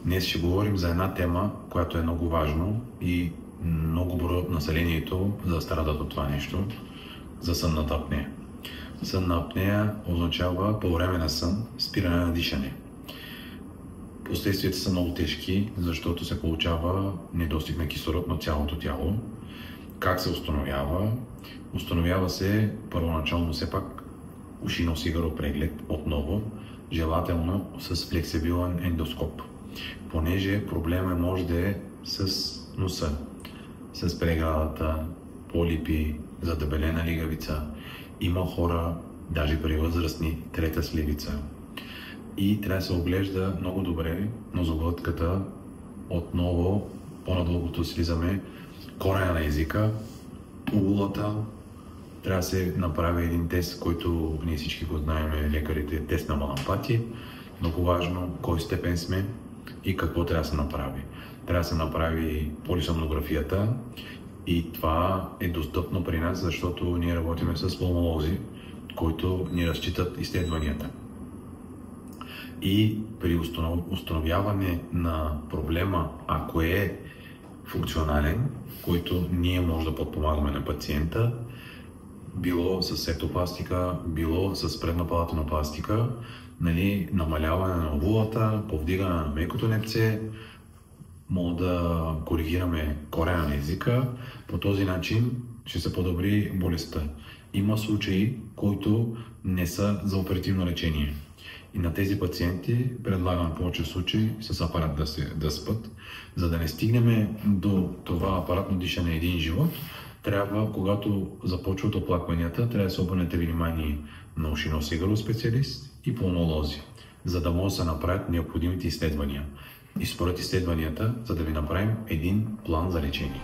Днес ще говорим за една тема, която е много важно и много броя от населението страдат от това нещо, за сънната апнея. Сънна апнея означава по време на сън спиране на дишане. Последствията са много тежки, защото се получава недостиг на кислород на цялото тяло. Как се установява? Установява се първоначално все пак ушино-сигаро преглед отново, желателно с флексибилен ендоскоп. Понеже проблема може да е с носа, с преградата, полипи, задебелена лигавица. Има хора, даже при възрастни, трета сливица. И трябва да се оглежда много добре нозоглътката, отново по-надългото слизаме, корена на езика, улата. Трябва да се направи един тест, който ние всички го знаем, лекарите, тест на Малампати. Много важно кой степен сме и какво трябва да се направи. Трябва да се направи полисомнографията и това е достъпно при нас, защото ние работим с пулмолози, които ни разчитат изследванията. И при установяване на проблема, ако е функционален, който ние може да подпомагаме на пациента, било с септопластика, било с преднапалателна пластика, намаляване на овулата, повдигане на мекото непце, може да коригираме корена на езика. По този начин ще се подобри болестта. Има случаи, които не са за оперативно лечение. И на тези пациенти предлагам в повече случаи с апарат да спят. За да не стигнем до това апаратно дишане един живот, трябва, когато започват оплакванията, трябва да се обърнете внимание на ушино-сигаро специалист и пулмолози, за да може да се направят необходимите изследвания. И според изследванията, за да ви направим един план за лечение.